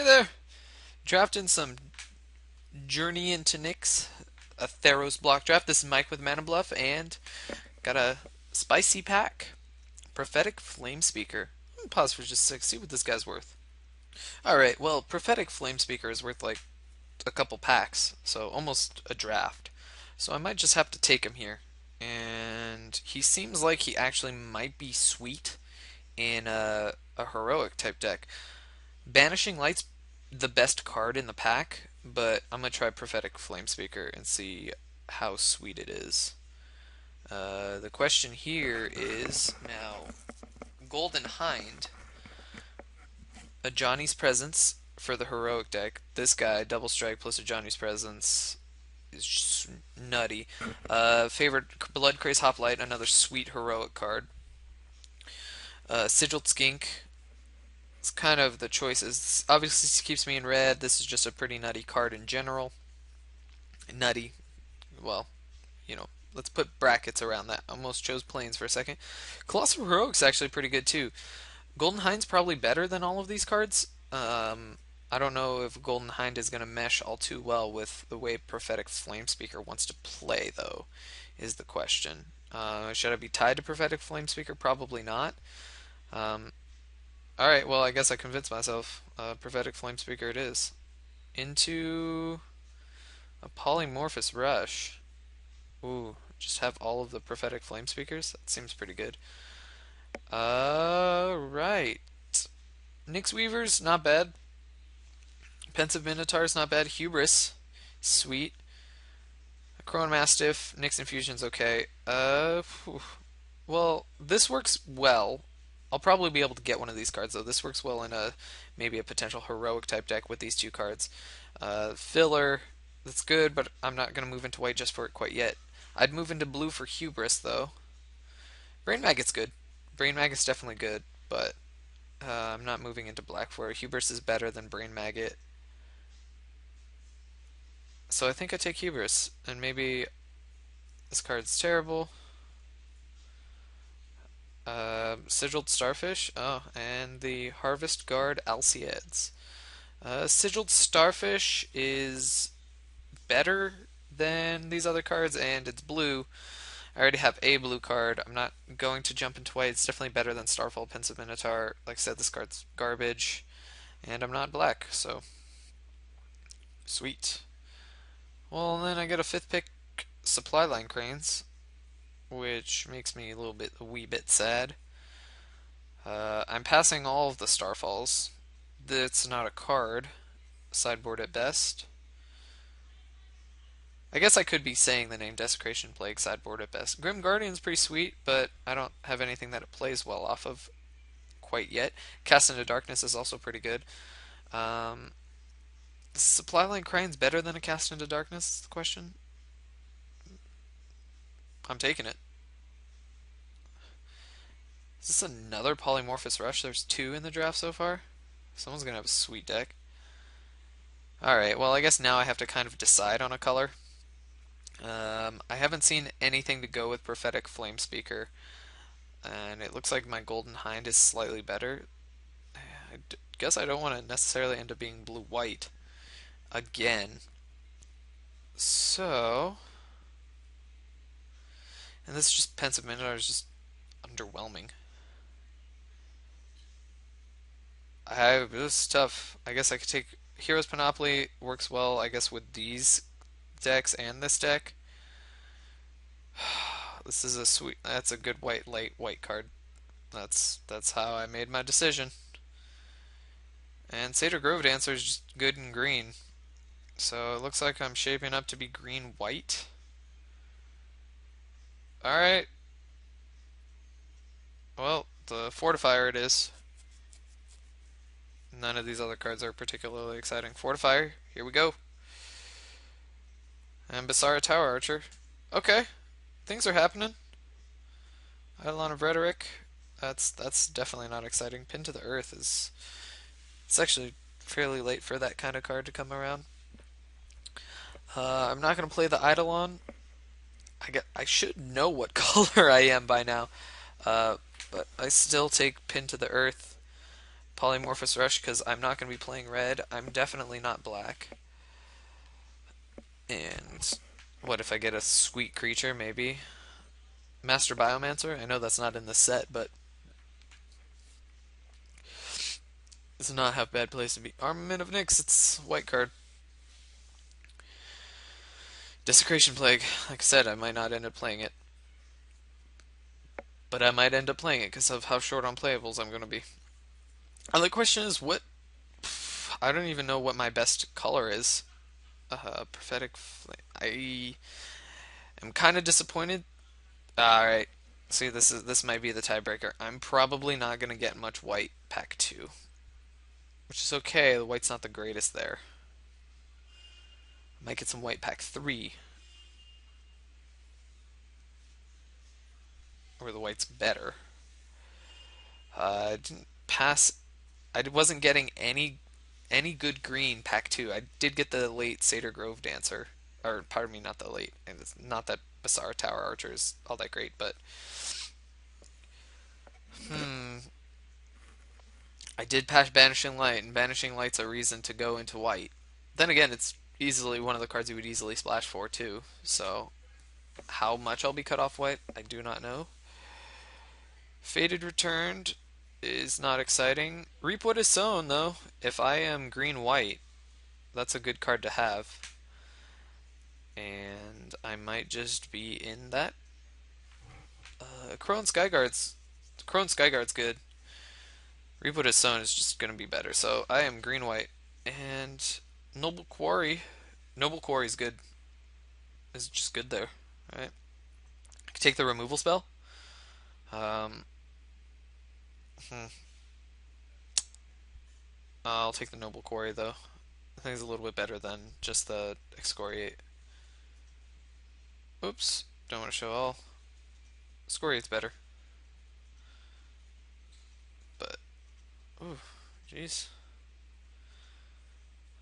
Hey there! Drafting some Journey into Nyx, a Theros block draft. This is Mike with Mana Bluff, and got a spicy pack. Prophetic Flame Speaker. Pause for just a sec, see what this guy's worth. Alright, well, Prophetic Flame Speaker is worth like a couple packs, so almost a draft. So I might just have to take him here. And he seems like he actually might be sweet in a heroic type deck. Banishing Light's the best card in the pack, but I'm gonna try Prophetic Flamespeaker and see how sweet it is. The question here is now Golden Hind, a Johnny's Presence for the heroic deck. This guy, double strike plus a Johnny's Presence, is just nutty. Favorite Blood Craze Hoplite, another sweet heroic card. Sigiled Skink, it's kind of the choices. Obviously, this keeps me in red. This is just a pretty nutty card in general. Nutty. Well, you know, let's put brackets around that. Almost chose planes for a second. Colossal Heroic's actually pretty good too. Golden Hind's probably better than all of these cards. I don't know if Golden Hind is going to mesh all too well with the way Prophetic Flamespeaker wants to play, though, is the question. Should I be tied to Prophetic Flamespeaker? Probably not. Um, Alright, well, I guess I convinced myself. Prophetic Flamespeaker it is. Into a Polymorphous Rush. Ooh, just have all of the Prophetic Flamespeakers? That seems pretty good. Right. Nyx Weaver's not bad. Pensive Minotaur's not bad. Hubris, sweet. Crone Mastiff, Nyx Infusion's okay. Well, this works well. I'll probably be able to get one of these cards though. This works well in a maybe a potential heroic type deck with these two cards. Filler, that's good, but I'm not gonna move into white just for it quite yet. I'd move into blue for Hubris though. Brain Maggot's good. Brain Maggot's definitely good, but I'm not moving into black for it. Hubris is better than Brain Maggot. So I think I take Hubris, and maybe this card's terrible. Sigiled Starfish. Oh, and the Harvest Guard Alcides. Sigiled Starfish is better than these other cards, and it's blue. I already have a blue card. I'm not going to jump into white. It's definitely better than Starfall Pensive Minotaur. Like I said, this card's garbage, and I'm not black, so sweet. Well, then I get a fifth pick, Supply Line Cranes, which makes me a wee bit sad. I'm passing all of the Starfalls. That's not a card. Sideboard at best. I guess I could be saying the name Desecration Plague sideboard at best. Grim Guardian's pretty sweet, but I don't have anything that it plays well off of quite yet. Cast into Darkness is also pretty good. Um, Supply Line Crane's better than a Cast into Darkness is the question. I'm taking it. Is this another Polymorphous Rush? There's two in the draft so far. Someone's gonna have a sweet deck. Alright, well, I guess now I have to kind of decide on a color. I haven't seen anything to go with Prophetic Flamespeaker, and it looks like my Golden Hind is slightly better. Guess I don't want to necessarily end up being blue-white again. So, and this is just Pensive Minotaur is just underwhelming. This is tough. I guess I could take Heroes Panoply works well, I guess, with these decks and this deck. This is a sweet. That's a good light white card. That's how I made my decision. And Satyr Grove Dancer is just good and green. So it looks like I'm shaping up to be green white. Alright. Well, the Fortifier it is. None of these other cards are particularly exciting. Fortifier, here we go. And Basara Tower Archer. Okay, things are happening. Eidolon of Rhetoric. That's definitely not exciting. Pin to the Earth is it's actually fairly late for that kind of card to come around. I'm not gonna play the Eidolon. I should know what color I am by now, but I still take Pin to the Earth. Polymorphous Rush because I'm not going to be playing red. I'm definitely not black. And what if I get a sweet creature, maybe? Master Biomancer? I know that's not in the set, but it's not a bad place to be. Armament of Nyx, it's white card. Desecration Plague. Like I said, I might not end up playing it. But I might end up playing it because of how short on playables I'm going to be. And the question is, what? I don't even know what my best color is. Prophetic Flame. I am kind of disappointed. Alright. See, this might be the tiebreaker. I'm probably not going to get much white pack 2. Which is okay, the white's not the greatest there. I might get some white pack 3. Where the white's better. I didn't pass. I wasn't getting any good green pack 2. I did get the late Seder Grove Dancer. Or, pardon me, not the late. And it's not that Basara Tower Archer is all that great, but... I did pass Banishing Light, and Banishing Light's a reason to go into white. Then again, it's easily one of the cards you would easily splash for, too. So, how much I'll be cut off white, I do not know. Faded Returned is not exciting. Reap What Is Sown, though. If I am green-white, that's a good card to have. And I might just be in that. Crone Skyguard's good. Reap What Is Sown is just going to be better. So I am green-white. And Noble Quarry. Noble Quarry's good. Is just good there. Alright. I can take the removal spell. Um, I'll take the Noble Quarry though. I think it's a little bit better than just the Excoriate. Oops, don't want to show all. Excoriate's better. But, ooh, jeez.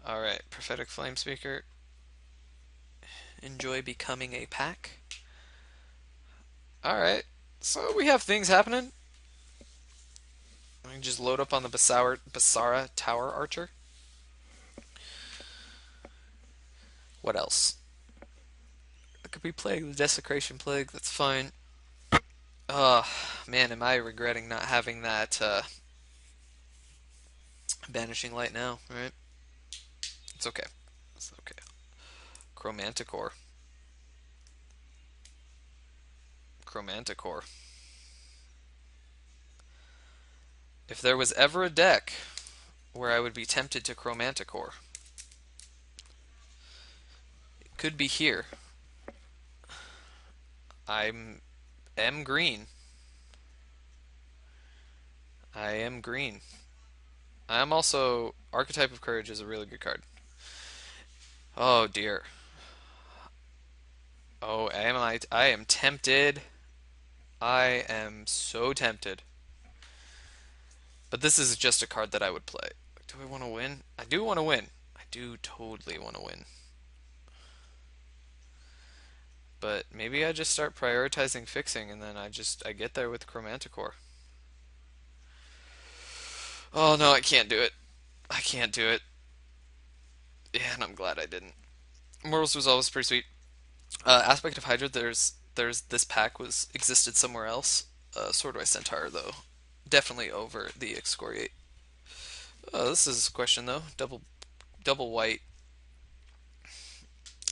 Alright, Prophetic Flame Speaker. Enjoy becoming a pack. Alright, so we have things happening. I can just load up on the Basara Tower Archer. What else? I could be playing the Desecration Plague, that's fine. Man, am I regretting not having that Banishing Light now, right? It's okay. It's okay. Chromanticore. Chromanticore. If there was ever a deck where I would be tempted to Chromanticore, it could be here. I'm green. I am green. I am also Archetype of Courage is a really good card. Oh dear. Oh, I am tempted. I am so tempted. But this is just a card that I would play. Do I want to win? I do want to win. I do totally want to win. But maybe I just start prioritizing fixing and then I get there with Chromanticore. Oh no, I can't do it. I can't do it. Yeah, and I'm glad I didn't. Mortal's Resolve is pretty sweet. Aspect of Hydra, there's this pack was existed somewhere else. Swordwise Centaur though, definitely over the Excoriate. This is a question though. Double white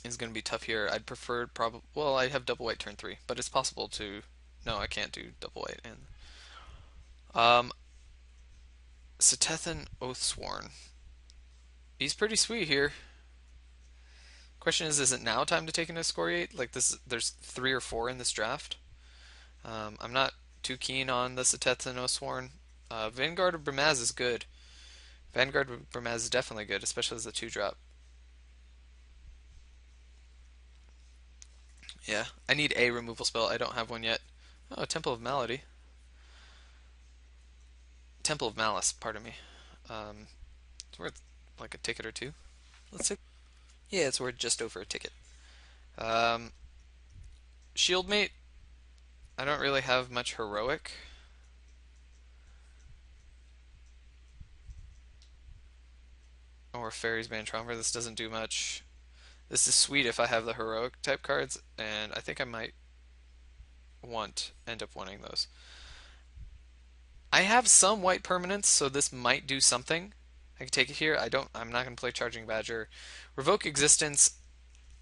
is going to be tough here. I'd prefer probably. Well, I have double white turn 3, but it's possible to. No, I can't do double white. And Sethethan Oathsworn. He's pretty sweet here. Question is it now time to take an Excoriate? Like this, there's 3 or 4 in this draft. I'm not too keen on the Sethethan Oathsworn. Vanguard of Brimaz is good. Vanguard of Brimaz is definitely good, especially as a 2-drop. Yeah, I need a removal spell. I don't have one yet. Oh, Temple of Malady. Temple of Malice, pardon me. It's worth like a ticket or two. Let's see. Yeah, it's worth just over a ticket. Um, Shieldmate. I don't really have much heroic. Or Fairies Band Tromper. This doesn't do much. This is sweet if I have the heroic type cards, and I think I might end up wanting those. I have some white permanents, so this might do something. I can take it here. I'm not gonna play Charging Badger. Revoke Existence.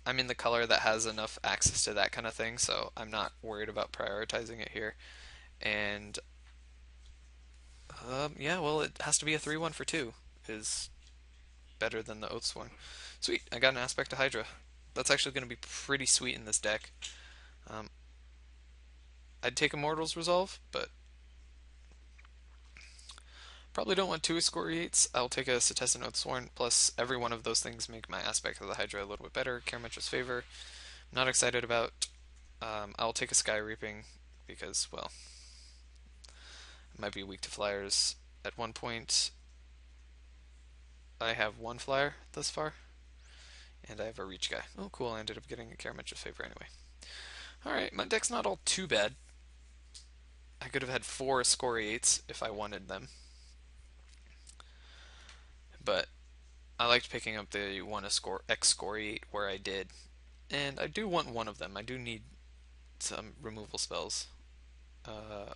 I'm in the color that has enough access to that kind of thing, so I'm not worried about prioritizing it here. And yeah, well, it has to be a 3/1 for 2. Is better than the Oathsworn. Sweet, I got an Aspect to Hydra. That's actually going to be pretty sweet in this deck. Um, I'd take Immortal's Resolve, but probably don't want two Excoriates. I'll take a Setessan Oathsworn, plus every one of those things make my Aspect of the Hydra a little bit better. Karametra's Favor, not excited about. I'll take a Sky Reaping, because, well, I might be weak to flyers. At one point, I have one flyer thus far, and I have a reach guy. Oh, cool, I ended up getting a Karametra's Favor anyway. Alright, my deck's not all too bad. I could have had 4 Excoriates if I wanted them. But I liked picking up the one Excoriate where I did. And I do want one of them. I do need some removal spells. I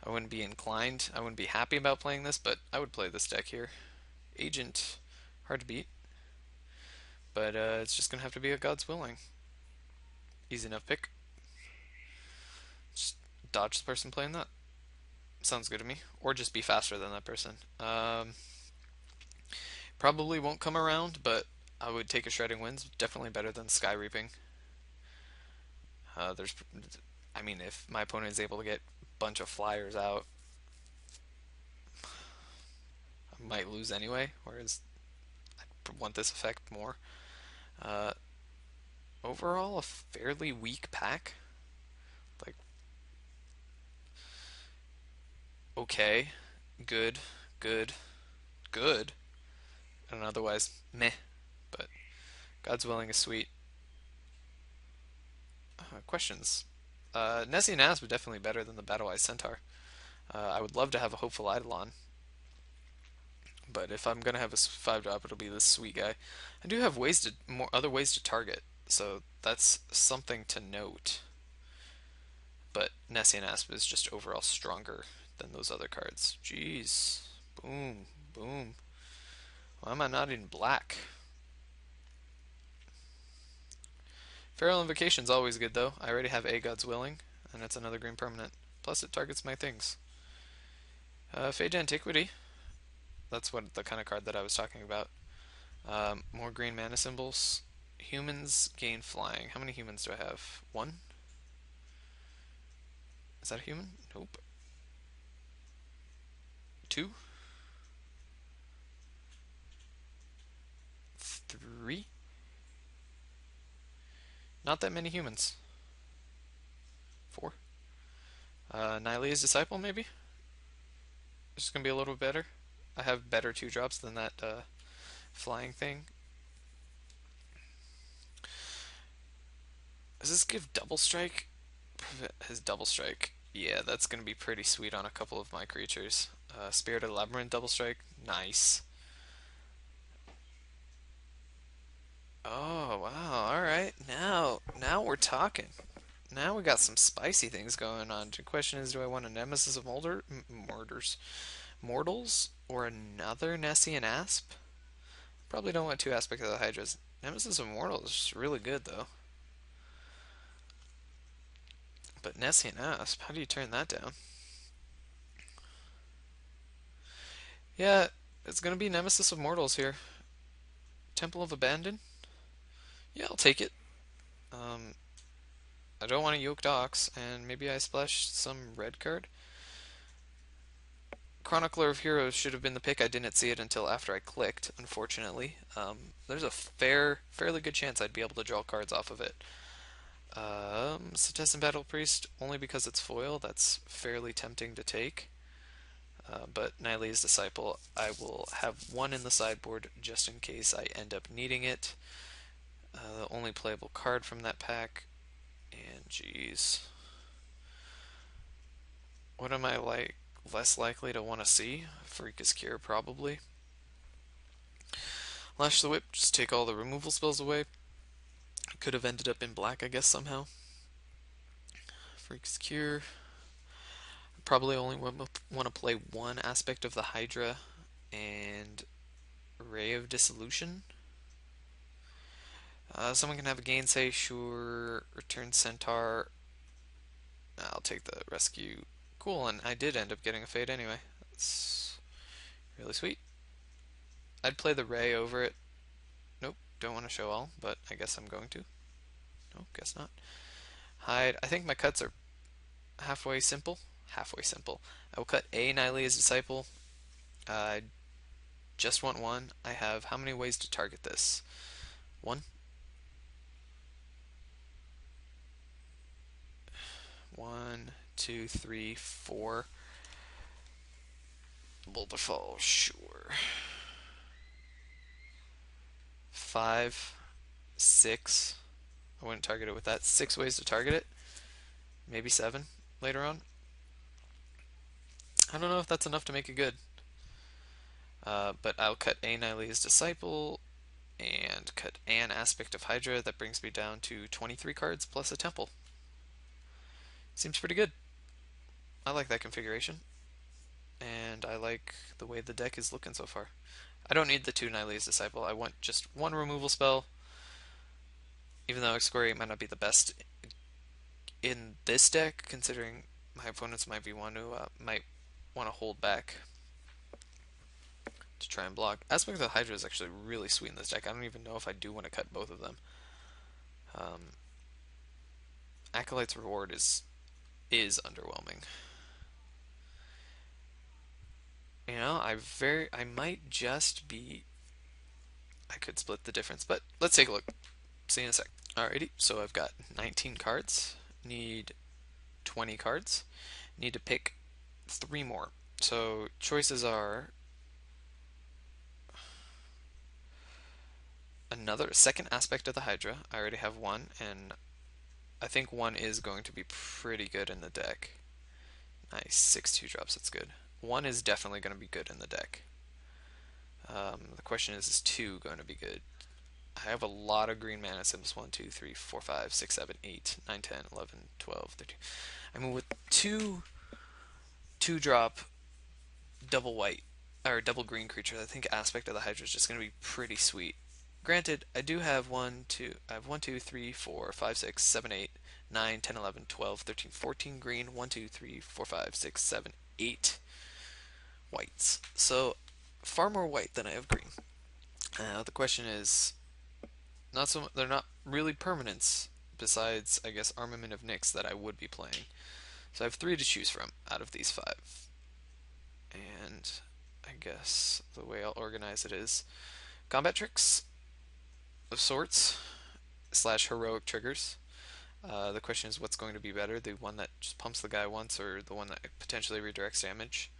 wouldn't be inclined, I wouldn't be happy about playing this, but I would play this deck here. Agent, hard to beat. But it's just going to have to be a God's Willing. Easy enough pick. Just dodge the person playing that. Sounds good to me. Or just be faster than that person. Probably won't come around, but I would take a Shredding Winds. Definitely better than Sky Reaping. I mean, if my opponent is able to get a bunch of flyers out, I might lose anyway, whereas I want this effect more. Uh, Overall, a fairly weak pack. Like, okay, good, good, good, and otherwise meh. But God's Willing is sweet. Questions. Nessie and Asp is definitely better than the Battle-Eyes Centaur. I would love to have a Hopeful Eidolon, but if I'm gonna have a 5-drop, it'll be this sweet guy. I do have other ways to target, so that's something to note. But Nessie and Asp is just overall stronger than those other cards. Jeez. Boom. Boom. Why am I not in black? Feral Invocation's always good, though. I already have a God's Willing, and it's another green permanent. Plus, it targets my things. Fade to Antiquity. That's the kind of card that I was talking about. More green mana symbols. Humans gain flying. How many humans do I have? 1? Is that a human? Nope. 2? 3? Not that many humans. 4? Nylea's Disciple, maybe? It's gonna be a little better. I have better 2-drops than that flying thing. Does this give Double Strike? His Double Strike. Yeah, that's gonna be pretty sweet on a couple of my creatures. Spirited Labyrinth Double Strike. Nice. Oh, wow. Alright. Now we're talking. Now we got some spicy things going on. The question is, do I want a Nemesis of Mortals? Or another Nessie and Asp? Probably don't want 2 Aspects of the Hydras. Nemesis of Mortals is really good, though. But Nessie and Asp, how do you turn that down? Yeah, it's gonna be Nemesis of Mortals here. Temple of Abandon? Yeah, I'll take it. I don't want a Yoked Ox, and maybe I splash some red card. Chronicler of Heroes should have been the pick. I didn't see it until after I clicked, unfortunately. There's a fairly good chance I'd be able to draw cards off of it. Setessan Battle Priest, only because it's foil. That's fairly tempting to take. But Nylea's Disciple, I will have 1 in the sideboard just in case I end up needing it. The only playable card from that pack. And jeez. What am I less likely to want to see? Freakus Cure, probably. Lash the Whip, just take all the removal spells away. Could have ended up in black, I guess, somehow. Freak's Cure. Probably only want to play one aspect of the Hydra and Ray of Dissolution. Someone can have a Gainsay, sure. Return Centaur. I'll take the Rescue. Cool, and I did end up getting a Fade anyway. That's really sweet. I'd play the Ray over it. Nope, don't want to show all, but I guess I'm going to. Nope, guess not. Hide. I think my cuts are halfway simple. Halfway simple. I will cut a Nylea's Disciple. I just want one. I have how many ways to target this? One. One, two, three, four. Boulder Fall, sure. Five, six. I wouldn't target it with that. 6 ways to target it. Maybe seven later on. I don't know if that's enough to make it good. But I'll cut a Nylea's Disciple and cut an aspect of Hydra. That brings me down to 23 cards plus a temple. Seems pretty good. I like that configuration. And I like the way the deck is looking so far. I don't need the 2 Nylea's Disciple. I want just one removal spell. Even though Excoriate might not be the best in this deck, considering my opponents might want to hold back to try and block. Aspect of the Hydra is actually really sweet in this deck. I don't even know if I do want to cut both of them. Acolyte's Reward is underwhelming. You know, I might just be. I could split the difference, but let's take a look. See you in a sec. Alrighty, so I've got 19 cards. Need 20 cards. Need to pick 3 more. So choices are another second aspect of the Hydra. I already have one, and I think one is going to be pretty good in the deck. Nice, 6/2 drops, that's good. One is definitely going to be good in the deck. The question is 2 going to be good? I have a lot of green mana symbols. 1, 2, 3, 4, 5, 6, 7, 8, 9, 10, 11, 12, 13. I mean, with 2 drop double white or double green creatures, I think aspect of the Hydra is just going to be pretty sweet. Granted, I do have 1, 2, I have 1, 2, 3, 4, 5, 6, 7, 8, 9, 10, 11, 12, 13, 14 green, 1, 2, 3, 4, 5, 6, 7, 8 whites. So far more white than I have green. The question is, they're not really permanents besides, I guess, Armament of Nyx that I would be playing. So I have 3 to choose from out of these 5. And I guess the way I'll organize it is combat tricks of sorts / heroic triggers. The question is what's going to be better, the one that just pumps the guy once or the one that potentially redirects damage.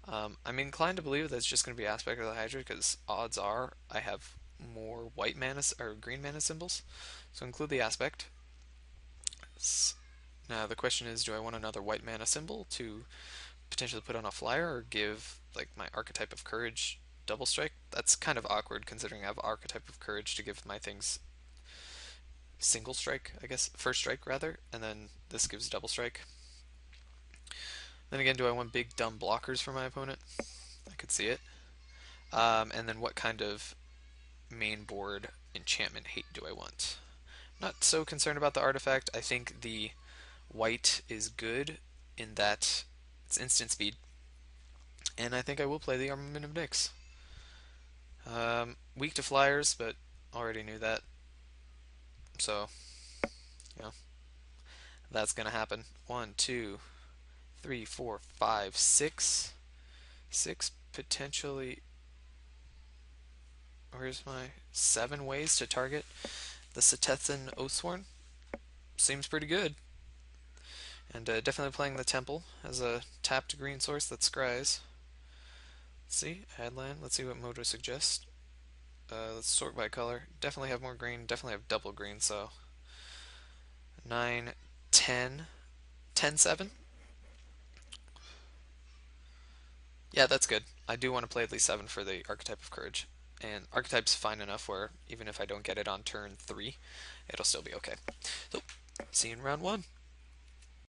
I'm inclined to believe that it's just going to be aspect of the Hydra because odds are I have more white mana or green mana symbols, so include the aspect. Now the question is, do I want another white mana symbol to potentially put on a flyer or give like my Archetype of Courage double strike? That's kind of awkward considering I have Archetype of Courage to give my things single strike, I guess, first strike rather, and then this gives double strike. Then again, do I want big dumb blockers for my opponent? I could see it. And then what kind of main board enchantment hate do I want? Not so concerned about the artifact. I think the white is good in that it's instant speed. And I think I will play the Armament of Nyx. Weak to flyers, but already knew that. So, you know, that's going to happen. 1, 2, 3, 4, 5, 6. 6 potentially. Where's my 7 ways to target the Sethethan Oathsworn? Seems pretty good. And definitely playing the Temple as a tapped green source that scries. Let's see, add land. Let's see what Mojo suggests. Let's sort by color. Definitely have more green. Definitely have double green. So 9, 10, 10, 7. Yeah, that's good. I do want to play at least 7 for the Archetype of Courage. and Archetype's fine enough where even if I don't get it on turn 3, it'll still be okay. So, see you in round 1.